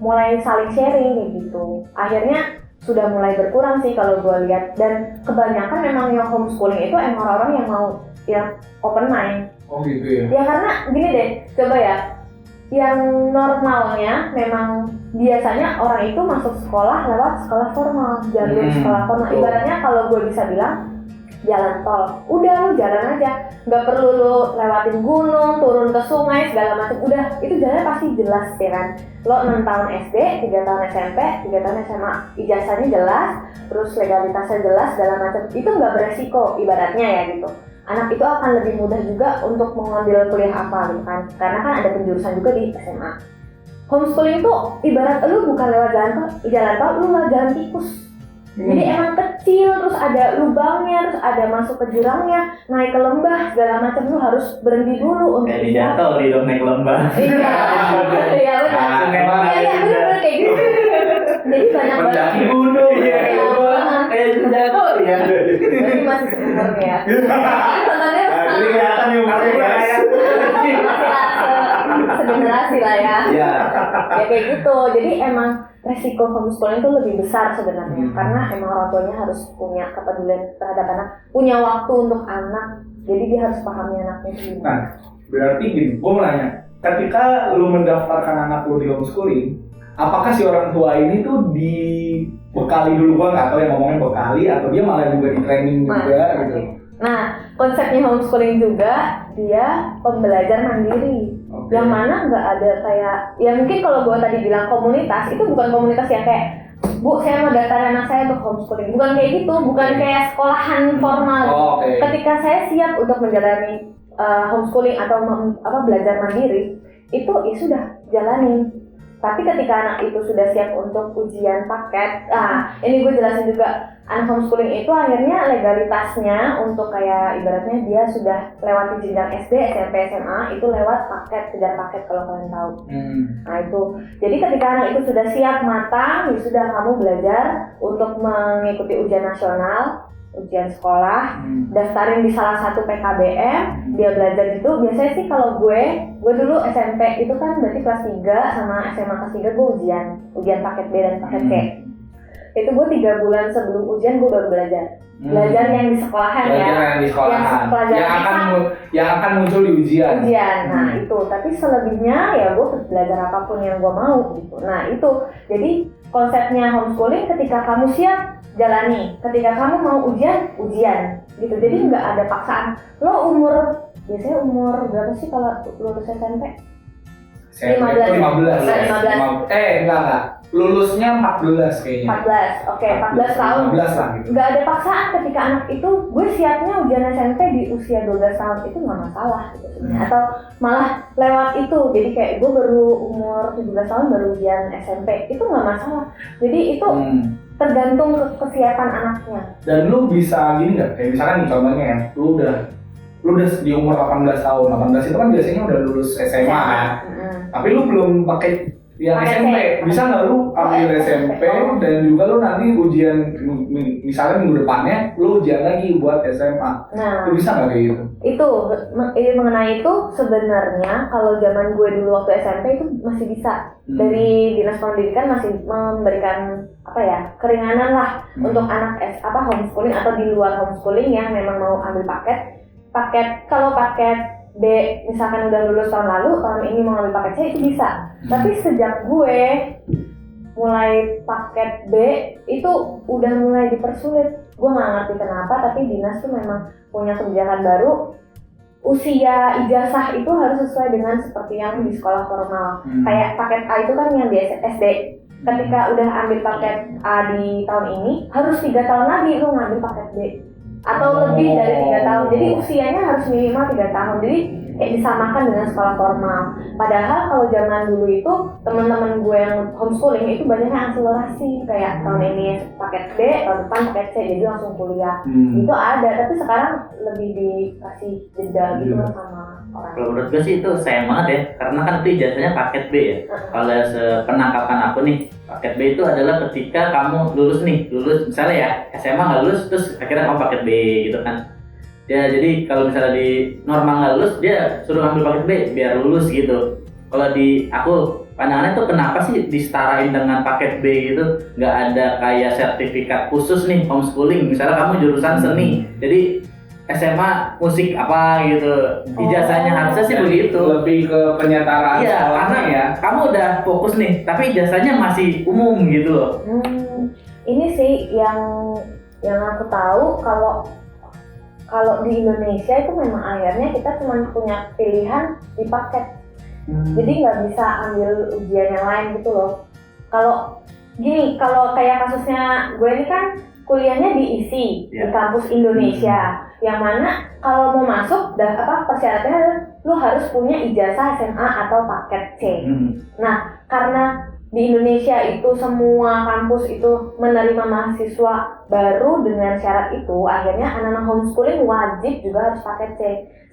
mulai saling sharing kayak gitu. Akhirnya sudah mulai berkurang sih kalau gue lihat, dan kebanyakan memang yang homeschooling itu emang orang-orang yang mau yang open mind. Oh gitu ya? Ya karena gini deh, coba ya, yang normalnya memang biasanya orang itu masuk sekolah lewat sekolah formal, jalur sekolah formal. Ibaratnya kalau gue bisa bilang jalan tol, udah lu jalan aja, nggak perlu lu lewatin gunung, turun ke sungai segala macam, udah itu jalannya pasti jelas ya kan. Lo 6 tahun SD, 3 tahun SMP, 3 tahun SMA, ijazahnya jelas, terus legalitasnya jelas segala macam, itu nggak beresiko ibaratnya ya gitu. Anak itu akan lebih mudah juga untuk mengambil kuliah apa gitu kan, karena kan ada penjurusan juga di SMA. Homeschooling itu ibarat lu bukan lewat jalan tol, lu lewat jalan tikus. Jadi emang kecil, terus ada lubangnya, terus ada masuk ke jurangnya, naik ke lembah segala macam, lu harus berhenti dulu untuk kayak di jatuh di dong naik lembah. Iya benar. Iya benar kayak gitu. Jadi banyak banget gunung ya. Kayak di jatuh ya. Jadi masih seumur ya. Contohnya Jadi kelihatan nih umurnya guys. segenerasi lah ya. Iya. Ya kayak gitu. Jadi emang resiko homeschooling itu lebih besar sebenarnya, karena emang orang tuanya harus punya kepedulian terhadap anak, punya waktu untuk anak, jadi dia harus pahami anaknya gimana. Nah, berarti gini, gue mau nanya, ketika lu mendaftarkan anak lu di homeschooling, apakah si orang tua ini tuh dibekali dulu? Gue nggak tahu yang ngomongin bekali atau dia malah juga di training juga gitu. Nah, konsepnya homeschooling juga dia pembelajar mandiri. Yang mana nggak ada kayak, ya mungkin kalau gue tadi bilang komunitas, itu bukan komunitas yang kayak, Bu, saya mau daftar anak saya untuk homeschooling. Bukan kayak gitu, bukan kayak sekolahan formal. Ketika saya siap untuk menjalani homeschooling atau belajar mandiri, itu ya sudah jalanin. Tapi ketika anak itu sudah siap untuk ujian paket, ini gue jelasin juga, anak homeschooling itu akhirnya legalitasnya untuk kayak ibaratnya dia sudah lewati jenjang SD, SMP, SMA, itu lewat paket, kejar paket kalau kalian tahu. Nah itu, jadi ketika anak itu sudah siap matang, ya sudah kamu belajar untuk mengikuti ujian nasional, ujian sekolah, daftarin di salah satu PKBM, dia belajar itu. Biasanya sih kalau gue dulu SMP itu kan berarti kelas 3 sama SMA kelas 3 gue ujian paket B dan paket C. Itu gue 3 bulan sebelum ujian gue baru belajar yang di sekolahan ya, yang di sekolahan yang akan muncul di ujian. Nah itu, tapi selebihnya ya gue belajar apapun yang gue mau gitu. Nah itu, jadi konsepnya homeschooling, ketika kamu siap jalani, ketika kamu mau ujian gitu. Jadi nggak ada paksaan. Lo biasanya umur berapa sih kalau lulus SMP? 15. Enggak. lulusnya 14 kayaknya. 14, oke, 14 tahun. 15 lah gitu. Gak ada paksaan ketika anak itu, gue siapnya ujian SMP di usia 12 tahun itu gak masalah gitu sebenarnya. Atau malah lewat itu, jadi kayak gue baru umur 17 tahun baru ujian SMP, itu gak masalah. Jadi itu tergantung kesiapan anaknya. Dan lu bisa gini nggak? Kayak misalkan nih contohnya ya, lu udah di umur 18 tahun, 18 itu kan biasanya udah lulus SMA kan? Tapi lu belum pakai yang SMP, bisa nggak lu ambil SMP dan juga lu nanti ujian misalnya minggu depannya lu ujian lagi buat SMA. Nah, lu bisa nggak kayak gitu? Itu mengenai itu sebenarnya kalau zaman gue dulu waktu SMP itu masih bisa. Dari dinas pendidikan masih memberikan keringanan lah untuk anak homeschooling atau di luar homeschooling yang memang mau ambil paket kalau paket B misalkan udah lulus tahun lalu, tahun ini mau ngambil paket C itu bisa. Tapi sejak gue mulai paket B itu udah mulai dipersulit. Gue nggak ngerti kenapa, tapi dinas tuh memang punya kebijakan baru. Usia ijazah itu harus sesuai dengan seperti yang di sekolah formal. Kayak paket A itu kan yang di SD. Ketika udah ambil paket A di tahun ini, harus 3 tahun lagi lu ngambil paket B. Atau lebih dari 3 tahun, jadi usianya harus minimal 3 tahun, jadi kayak disamakan dengan sekolah formal. Padahal kalau zaman dulu itu teman-teman gue yang homeschooling itu banyak yang akselerasi, kayak tahun ini paket B, tahun depan paket C, jadi langsung kuliah. Itu ada, tapi sekarang lebih dikasih jeda gitu sama orang. Kalau menurut gue sih itu sayang banget ya, karena kan itu ijazahnya paket B ya. Kalau sepenangkapan aku nih, paket B itu adalah ketika kamu lulus misalnya ya SMA nggak lulus, terus akhirnya kamu paket B gitu kan. Ya jadi kalau misalnya di normal nggak lulus, dia suruh ambil paket B biar lulus gitu. Kalau di aku pandangannya tuh kenapa sih disetarain dengan paket B gitu? Nggak ada kayak sertifikat khusus nih homeschooling. Misalnya kamu jurusan seni, jadi SMA musik apa gitu, ijazahnya harusnya sih begitu. Lebih ke penyetaraan karena ya. Kamu udah fokus nih, tapi ijazahnya masih umum gitu loh. Ini sih yang aku tahu kalau di Indonesia itu memang akhirnya kita cuma punya pilihan di paket. Jadi nggak bisa ambil ujian yang lain gitu loh. Kalau kayak kasusnya gue ini kan kuliahnya di ISI, di kampus Indonesia, yang mana kalau mau masuk persyaratannya adalah lu harus punya ijazah SMA atau paket C. Nah, karena di Indonesia itu semua kampus itu menerima mahasiswa baru dengan syarat itu, akhirnya anak-anak homeschooling wajib juga harus paket C.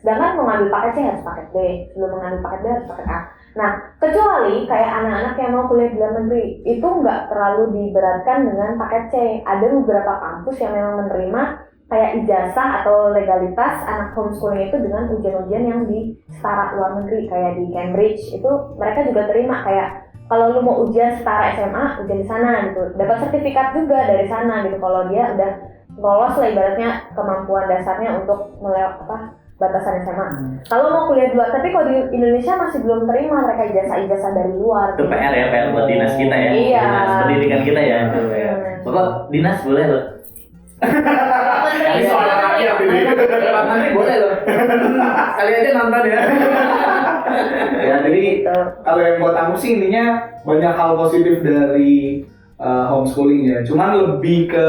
Sedangkan mau ngambil paket C harus paket B, sebelum mengambil paket B harus paket A. Nah, kecuali kayak anak-anak yang mau kuliah di luar negeri, itu nggak terlalu diberatkan dengan paket C. Ada beberapa kampus yang memang menerima kayak ijazah atau legalitas anak homeschooling itu dengan ujian-ujian yang di setara luar negeri, kayak di Cambridge, itu mereka juga terima kayak kalau lu mau ujian setara SMA, ujian di sana gitu, dapat sertifikat juga dari sana gitu. Kalau dia udah lolos lah ibaratnya kemampuan dasarnya untuk batasan SMA. Kalau mau kuliah di luar, tapi kalau di Indonesia masih belum terima mereka ijazah dari luar. Itu PR ya, PR buat dinas kita ya, iya. Dinas pendidikan kita ya. Pokok dinas boleh loh. Ini soal rakyat ini. Nanti boleh loh. Kali aja nonton ya. Ya jadi kalau yang buat aku sih intinya banyak hal positif dari homeschooling ya. Cuman lebih ke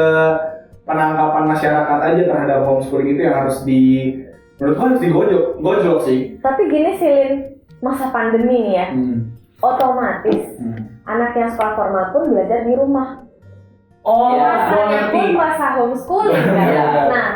penangkapan masyarakat aja terhadap homeschooling itu yang menurutku harus digojok sih. Tapi gini sih Lin, masa pandemi nih ya, otomatis anak yang sekolah formal pun belajar di rumah. Rasanya pun masa homeschooling kan. Nah,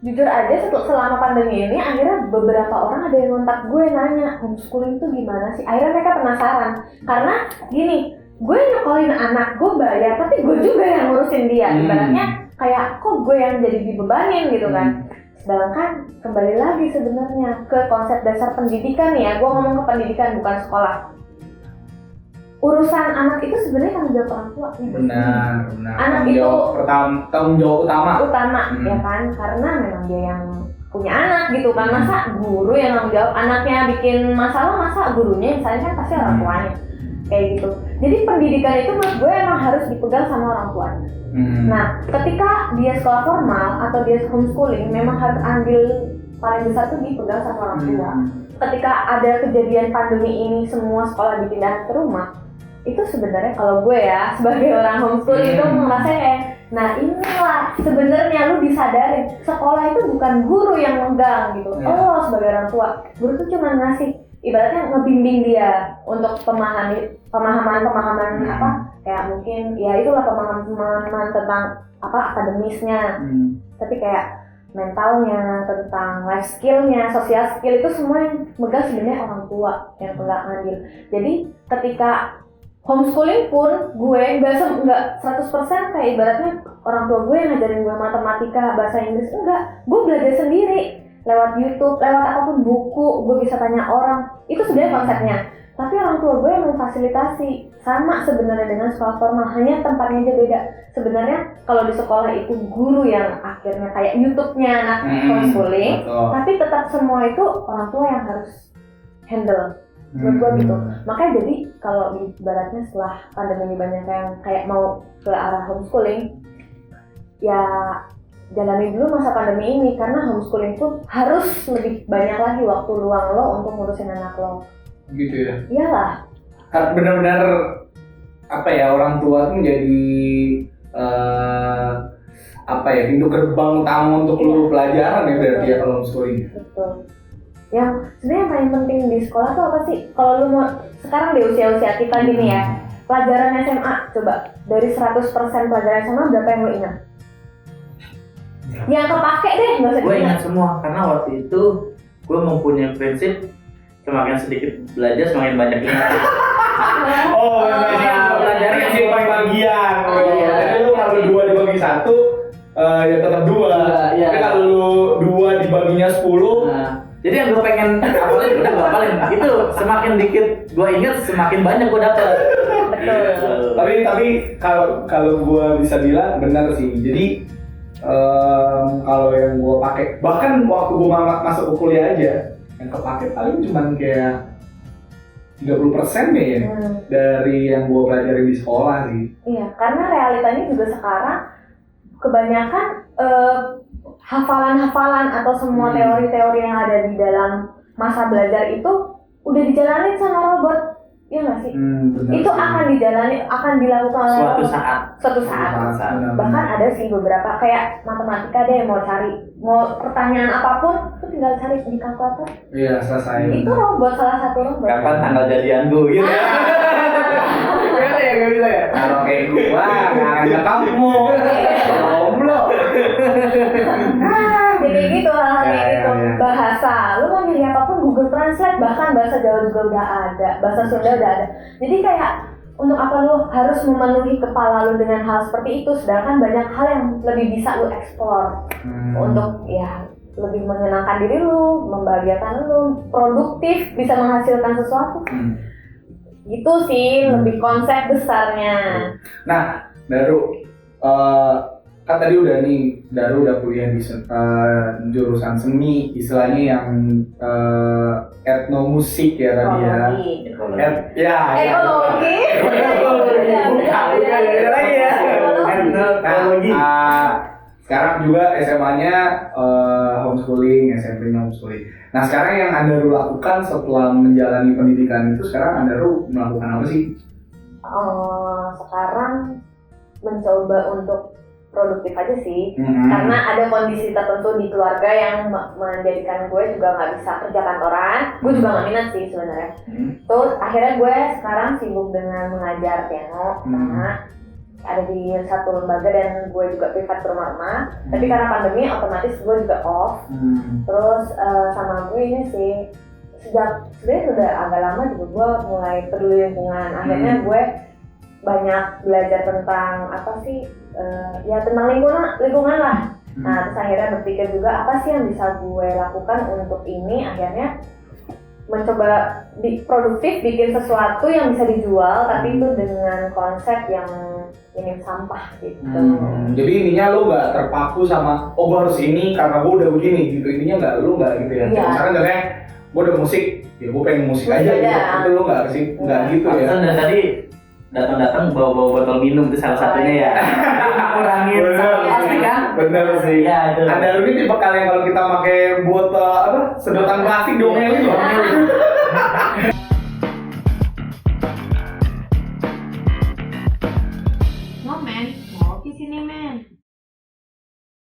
jujur aja selama pandemi ini akhirnya beberapa orang ada yang kontak gue nanya homeschooling itu gimana sih. Akhirnya mereka penasaran karena gini, gue nyekolin anak gue bayar tapi gue juga yang ngurusin dia. Ibaratnya kayak kok gue yang jadi dibebanin gitu kan. Sedangkan kembali lagi sebenarnya ke konsep dasar pendidikan ya, gue ngomong ke pendidikan bukan sekolah. Urusan anak itu sebenarnya tanggung jawab orang tua. Benar. Anak itu tanggung jawab utama ya kan, karena memang dia yang punya anak gitu kan. Masa guru yang tanggung jawab, anaknya bikin masalah masa gurunya, misalnya kan pasti orang tuanya kayak gitu. Jadi pendidikan itu menurut gue emang harus dipegang sama orang tuanya. Nah, ketika dia sekolah formal atau dia homeschooling, memang harus ambil paling besar tuh dipegang sama orang tua. Ketika ada kejadian pandemi ini semua sekolah dipindah ke rumah, itu sebenarnya kalau gue ya sebagai orang homeschooling itu merasa kayak, nah inilah sebenarnya lu disadarin sekolah itu bukan guru yang megang gitu. Lo sebagai orang tua, guru tuh cuma ngasih ibaratnya ngebimbing dia untuk pemahaman apa kayak mungkin ya itulah pemahaman tentang apa akademisnya, tapi kayak mentalnya, tentang life skillnya, social skill itu semua yang megang sebenarnya orang tua yang pegang ngambil. Jadi ketika homeschooling pun gue nggak 100% kayak ibaratnya orang tua gue yang ngajarin gue matematika, bahasa Inggris, enggak. Gue belajar sendiri lewat YouTube, lewat apapun buku, gue bisa tanya orang. Itu sebenarnya konsepnya. Tapi orang tua gue yang memfasilitasi. Sama sebenarnya dengan sekolah formal, hanya tempatnya aja beda. Sebenarnya kalau di sekolah itu guru yang akhirnya kayak YouTube-nya anak homeschooling, tapi tetap semua itu orang tua yang harus handle. Menurut gue gitu. Makanya jadi kalau ibaratnya setelah pandemi ini banyak yang kayak mau ke arah homeschooling, ya jalani dulu masa pandemi ini, karena homeschooling itu harus lebih banyak lagi waktu luang lo untuk ngurusin anak lo. Gitu ya? Iyalah. Benar-benar apa ya, orang tua tuh menjadi apa ya, pintu gerbang utama untuk lu pelajaran ya berarti ya kalau homeschooling. Betul. Yang sebenarnya yang paling penting di sekolah tuh apa sih? Kalau lu mau sekarang di usia-usia kita gini ya, pelajaran SMA coba dari 100% pelajaran SMA berapa yang lu ingat? Yang kepake deh, nggak usah Gue ingat semua karena waktu itu gue mempunyai prinsip semakin sedikit belajar semakin banyak ingat. Oh, belajar sih bagian. Jadi lu kalau 2 dibagi 1 ya tetap 2. Tapi kalau lu 2 dibaginya 10. Nah, jadi yang gue pengen apalagi udah gue hafalin. Itu semakin dikit gue ingat semakin banyak gue dapet. Betul. Tapi kalau gue bisa bilang benar sih. Jadi kalau yang gue pakai, bahkan waktu gue masuk ke kuliah aja, yang kepake paling cuman kayak 30% deh ya dari yang gue pelajari di sekolah sih. Iya, karena realitanya juga sekarang kebanyakan hafalan-hafalan atau semua teori-teori yang ada di dalam masa belajar itu udah dijalanin sama robot. Iya nggak sih? Itu sih. akan dijalani, akan dilakukan oleh suatu saat. Bahkan ada sih beberapa kayak matematika deh, mau pertanyaan apapun itu tinggal cari di kalkulator. Iya, selesai. Itu robot, salah satu robot. Kapan tanggal jadian gue gitu ya? Gimana ya, gak bisa ya? Kalau kayak gua nggak ada kamu, goblok. Jadi gitu, hal-hal kayak gitu. Ya. Bahasa, lu mau milih apapun Google Translate, bahkan bahasa Jawa juga udah ada, bahasa Sunda udah ada. Jadi kayak untuk apa lu harus memenuhi kepala lu dengan hal seperti itu, sedangkan banyak hal yang lebih bisa lu eksplor untuk ya lebih menyenangkan diri lu, membahagiakan lu, produktif, bisa menghasilkan sesuatu. Gitu sih lebih konsep besarnya. Nah, Daru, kan tadi Daru udah kuliah di jurusan seni, istilahnya yang etnomusik ya tadi ya. Ekologi. Ekologi. Sekarang juga SMA-nya homeschooling, SMP-nya homeschooling. Nah, sekarang yang Anda lakukan setelah menjalani pendidikan itu, sekarang Anda melakukan apa sih? Sekarang mencoba untuk produktif aja sih, karena ada kondisi tertentu di keluarga yang menjadikan gue juga nggak bisa kerja kantoran. Gue juga nggak minat sih sebenarnya. Terus akhirnya gue sekarang sibuk dengan mengajar piano, karena ada di satu lembaga dan gue juga privat bermama. Tapi karena pandemi otomatis gue juga off. Terus sama gue ini sih sejak sebenarnya udah agak lama juga gue mulai peduli lingkungan. Akhirnya gue banyak belajar tentang apa sih ya tentang lingkungan lah. Nah terus akhirnya berpikir juga apa sih yang bisa gue lakukan untuk ini. Akhirnya mencoba produktif, bikin sesuatu yang bisa dijual tapi itu dengan konsep yang minim sampah gitu. Jadi intinya lu nggak terpaku sama gue harus ini karena gue udah begini gitu. Intinya lu nggak gitu ya. Iya. Misalkan contohnya gue udah musik, ya gue pengen musik aja gitu. Itu lu nggak sih, nggak gitu ya. Dan tadi datang bawa botol minum itu salah satunya ya. Kurangin plastik kan? Bener sih. Ya, itu. Ada ini tipe kalian kalau kita pakai botol sedotan plastik domelin loh.